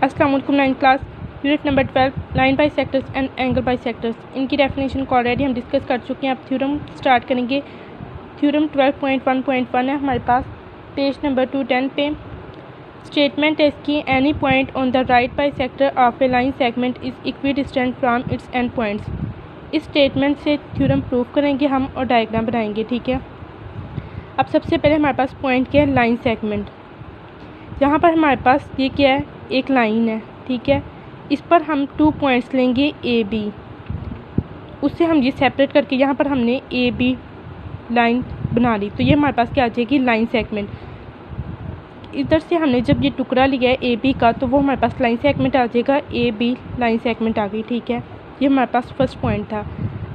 अस्सलाम वालेकुम 9th class unit number 12 line by sectors and angle by sectors. इनकी definition को ऑलरेडी हम डिस्कस कर चुके हैं। अब थ्योरम स्टार्ट करेंगे। थ्योरम 12.1.1 है हमारे पास पेज नंबर 210 पे। स्टेटमेंट है इसकी, any point on the right by sector of A line segment is equi distant from it's and points. इस स्टेटमेंट से थ्योरम प्रूव करेंगे हम और डायग्राम बनाएंगे, ठीक है। अब सबसे पहले हमारे पास पॉइंट क्या है, लाइन सेगमेंट। यहाँ पर हमारे पास ये क्या है, एक लाइन है, ठीक है। इस पर हम 2 पॉइंट्स लेंगे ए बी, उससे हम ये सेपरेट करके यहाँ पर हमने ए बी लाइन बना ली, तो ये हमारे पास क्या आ जाएगी, लाइन सेगमेंट। इधर से हमने जब ये टुकड़ा लिया है ए बी का, तो वो हमारे पास लाइन सेगमेंट आ जाएगा, ए बी लाइन सेगमेंट आ गई, ठीक है। ये हमारे पास फर्स्ट पॉइंट था।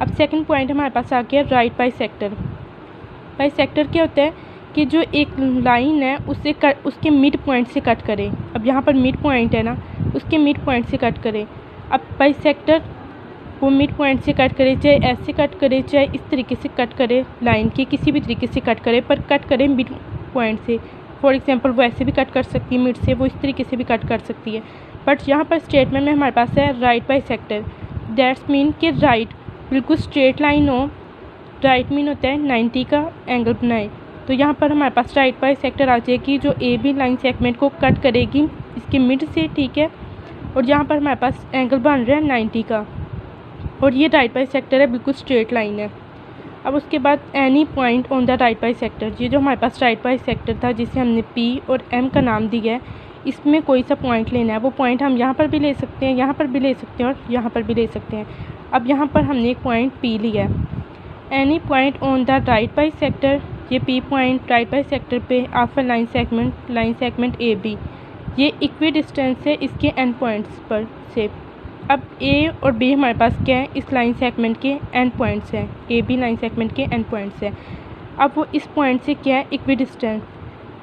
अब सेकंड पॉइंट हमारे पास आ गया right by sector. By sector क्या होता है कि जो एक लाइन है उसके मिड पॉइंट से कट करें। अब यहाँ पर मिड पॉइंट है ना, उसके मिड पॉइंट से कट करें। अब बाई सेक्टर वो मिड पॉइंट से कट करे, चाहे ऐसे कट करे, चाहे इस तरीके से कट करे, लाइन के किसी भी तरीके से कट करे, पर कट करे मिड पॉइंट से। फॉर एग्जांपल वो ऐसे भी कट कर सकती है मिड से, वो इस तरीके से भी कट कर सकती है। बट यहाँ पर स्टेटमेंट में हमारे पास है right by sector. That's mean कि राइट बिल्कुल स्ट्रेट लाइन हो। राइट मीन होता है 90 का एंगल बनाए। तो यहाँ पर हमारे पास राइट बाई सेक्टर आ जाएगी जो ए बी लाइन सेगमेंट को कट करेगी इसके मिड से, ठीक है। और यहाँ पर हमारे पास एंगल बन रहा है 90 का, और ये राइट बाई सेक्टर है, बिल्कुल स्ट्रेट लाइन है। अब उसके बाद any point on the right bisector, ये जो हमारे पास राइट बाई सेक्टर था जिसे हमने पी और एम का नाम दिया है, इसमें कोई सा पॉइंट लेना है। वो पॉइंट हम यहाँ पर भी ले सकते हैं, यहाँ पर भी ले सकते हैं और यहाँ पर भी ले सकते हैं। अब यहाँ पर हमने एक पॉइंट पी लिया है। Any point on the right bisector, ये P point right bisector पे after line segment A B, ये इक्वी डिस्टेंस है इसके एंड पॉइंट्स पर से। अब ए और बी हमारे पास क्या है, इस लाइन सेगमेंट के एंड पॉइंट्स हैं, ए बी लाइन सेगमेंट के एंड पॉइंट्स हैं। अब वो इस पॉइंट से क्या है, इक्वी डिस्टेंस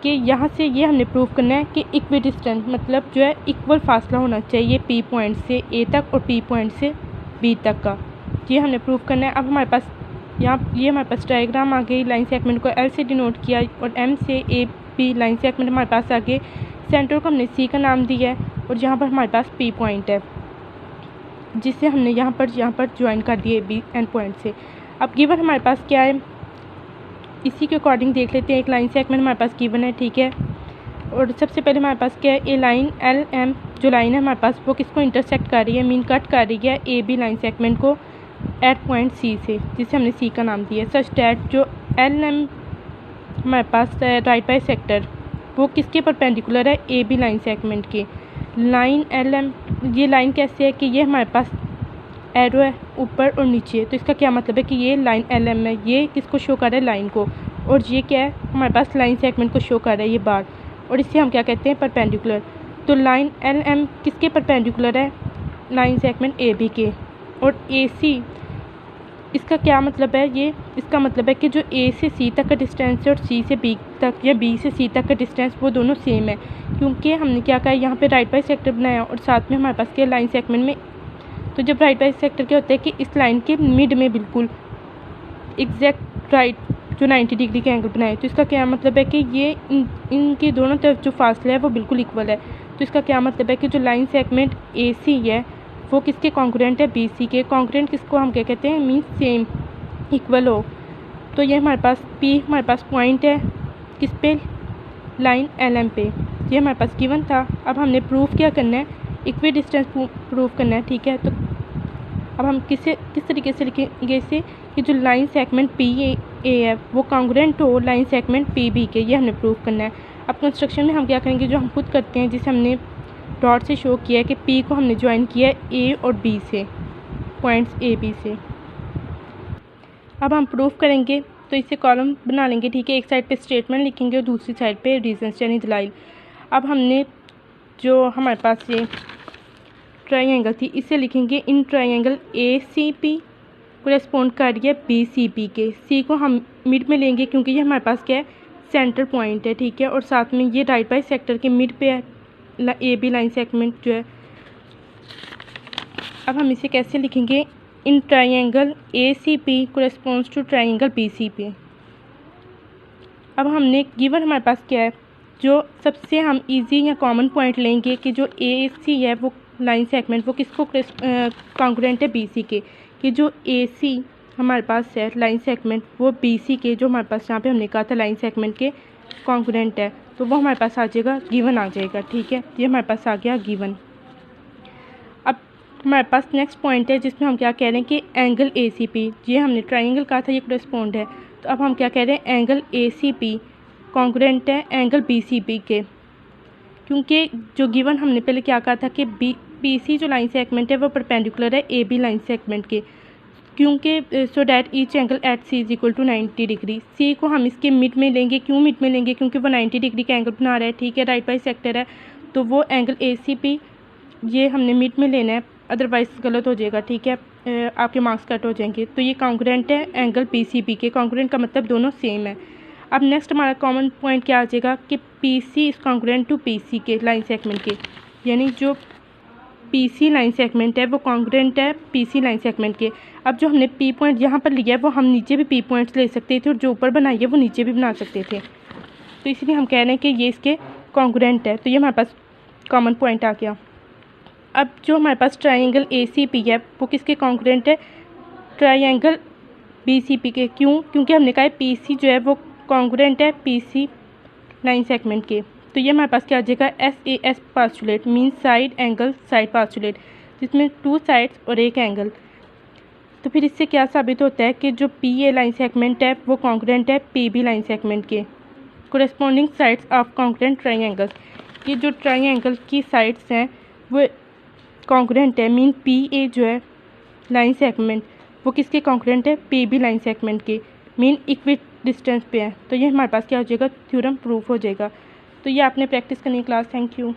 कि यहाँ से ये हमने प्रूव करना है कि इक्वी डिस्टेंस मतलब जो है इक्वल फासला होना चाहिए पी पॉइंट से ए तक और पी पॉइंट से बी तक का, ये हमने प्रूव करना है। अब हमारे पास यहाँ ये हमारे पास डायग्राम आ गई। लाइन सेगमेंट को एल से डिनोट किया और एम से ए बी लाइन सेगमेंट हमारे पास आ गए। सेंटर को हमने सी का नाम दिया है और यहाँ पर हमारे पास पी पॉइंट है जिसे हमने यहाँ पर ज्वाइन कर दिए बी एंड पॉइंट से। अब गिवन हमारे पास क्या है, इसी के अकॉर्डिंग देख लेते हैं। एक लाइन सेगमेंट हमारे पास गिवन है, ठीक है। और सबसे पहले हमारे पास क्या है, ए लाइन एल एम जो लाइन है हमारे पास वो किसको इंटरसेक्ट कर रही है, मीन कट कर रही है ए बी लाइन सेगमेंट को एट पॉइंट सी से, जिसे हमने सी का नाम दिया है। सच डैट जो एल एम हमारे पास है राइट बाई सेक्टर वो किसके परपेंडिकुलर है, ए बी लाइन सेगमेंट के। लाइन एल एम, ये लाइन कैसे है कि ये हमारे पास एरो है ऊपर और नीचे, तो इसका क्या मतलब है कि ये लाइन एल एम है, ये किसको शो कर रहा है, लाइन को। और ये क्या है, हमारे पास लाइन सेगमेंट को शो कर रहा है ये बार, और इसे हम क्या कहते हैं, परपेंडिकुलर। तो लाइन एल एम किसके परपेंडिकुलर है, लाइन सेगमेंट ए बी के। और ए सी, इसका क्या मतलब है, ये इसका मतलब है कि जो ए से सी तक का डिस्टेंस है और सी से बी तक या बी से सी तक का डिस्टेंस वो दोनों सेम है, क्योंकि हमने क्या कहा यहाँ पे राइट बाई सेक्टर बनाया और साथ में हमारे पास क्या लाइन सेगमेंट में। तो जब राइट बाई सेक्टर क्या होता है कि इस लाइन के मिड में बिल्कुल एग्जैक्ट राइट जो 90 डिग्री का एंगल बनाए, तो इसका क्या मतलब है कि ये इनकी दोनों तरफ जो फासला है वो बिल्कुल इक्वल है। तो इसका क्या मतलब है कि जो लाइन सेगमेंट ए सी है वो किसके कॉन्ग्रुएंट है, बी सी के। कॉन्ग्रुएंट किसको हम क्या कहते हैं, मीन्स सेम इक्वल हो। तो ये हमारे पास पी हमारे पास पॉइंट है किस पे, लाइन एल एम पे, ये हमारे पास गिवन था। अब हमने प्रूफ क्या करना है, इक्वी डिस्टेंस प्रूफ करना है, ठीक है। तो अब हम किस तरीके से लिखेंगे इसे कि जो लाइन सेगमेंट पी ए है वो कॉन्ग्रुएंट हो लाइन सेगमेंट पी बी के, ये हमने प्रूफ करना है। अब कंस्ट्रक्शन में हम क्या करेंगे, जो हम खुद करते हैं, जिसे हमने डॉट से शो किया है कि पी को हमने ज्वाइन किया है ए और बी से, पॉइंट्स ए बी से। अब हम प्रूफ करेंगे तो इसे कॉलम बना लेंगे, ठीक है। एक साइड पे स्टेटमेंट लिखेंगे और दूसरी साइड पे रीजंस यानी दलाइल। अब हमने जो हमारे पास ये ट्रायंगल थी इसे लिखेंगे, in triangle A C P को रेस्पॉन्ड कर रही है बी सी पी के। सी को हम मिड में लेंगे क्योंकि ये हमारे पास क्या है, सेंटर पॉइंट है, ठीक है। और साथ में ये राइट बाई सेक्टर के मिड पे है ए बी लाइन सेगमेंट जो है। अब हम इसे कैसे लिखेंगे, in triangle A C P corresponds to triangle B C P. अब हमने गिवन हमारे पास क्या है, जो सबसे हम इजी या कॉमन पॉइंट लेंगे कि जो ए सी है वो लाइन सेगमेंट वो किसको कॉन्ग्रुएंट है बी सी के, कि जो ए सी हमारे पास है लाइन सेगमेंट वो बी सी के जो हमारे पास यहाँ पे हमने कहा था लाइन सेगमेंट के कॉन्ग्रुएंट है, तो वो हमारे पास आ जाएगा गिवन आ जाएगा। ठीक है, ये हमारे पास आ गया गिवन। अब हमारे पास नेक्स्ट पॉइंट है जिसमें हम क्या कह रहे हैं कि एंगल ए सी पी, ये हमने ट्राइंगल कहा था ये करेस्पॉन्ड है, तो अब हम क्या कह रहे हैं angle A C P congruent है एंगल बी सी पी के, क्योंकि जो गिवन हमने पहले क्या कहा था कि बी सी जो लाइन सेगमेंट है वो परपेंडिकुलर है ए बी लाइन सेगमेंट के, क्योंकि so that each angle at C is equal to 90 degree. C को हम इसके मिड में लेंगे, क्यों मिड में लेंगे, क्योंकि वो 90 डिग्री का एंगल बना रहा है। ठीक है, राइट बाई सेक्टर है, तो वो एंगल ए सी पी ये हमने मिड में लेना है, अदरवाइज गलत हो जाएगा। ठीक है, आपके मार्क्स कट हो जाएंगे। तो ये कॉन्ग्रुएंट है एंगल पी सी पी के, कॉन्ग्रुएंट का मतलब दोनों सेम है। अब नेक्स्ट हमारा कॉमन पॉइंट क्या आ जाएगा कि P C is congruent to P C के लाइन सेगमेंट के, यानी जो पी सी लाइन सेगमेंट है वो कॉन्ग्रुएंट है पी सी लाइन सेगमेंट के। अब जो हमने पी पॉइंट यहाँ पर लिया है वो हम नीचे भी पी पॉइंट्स ले सकते थे और जो ऊपर बनाई है वो नीचे भी बना सकते थे, तो इसलिए हम कह रहे हैं कि ये इसके कॉन्ग्रुएंट है, तो ये हमारे पास कॉमन पॉइंट आ गया। अब जो हमारे पास ट्राइंगल ए सी पी है वो किसके कॉन्ग्रुएंट है, ट्राइंगल बी सी पी के, क्यों, क्योंकि हमने कहा है पी सी जो है वो कॉन्ग्रुएंट है पी सी लाइन सेगमेंट के। तो ये हमारे पास क्या आ जाएगा S A S postulate mean side angle side postulate, जिसमें 2 साइड्स और एक एंगल। तो फिर इससे क्या साबित होता है कि जो पी ए लाइन सेगमेंट है वो कॉन्ग्रुएंट है पी बी लाइन सेगमेंट के। Corresponding sides of congruent triangles, ये जो ट्राइंगल की साइड्स हैं वो कॉन्ग्रुएंट है, मीन पी ए जो है लाइन सेगमेंट वो किसके कॉन्ग्रुएंट है पी बी लाइन सेगमेंट के, मीन इक्वी डिस्टेंस पे है। तो ये हमारे पास क्या हो जाएगा थ्योरम प्रूफ हो जाएगा। तो ये आपने प्रैक्टिस करनी है क्लास। Thank you.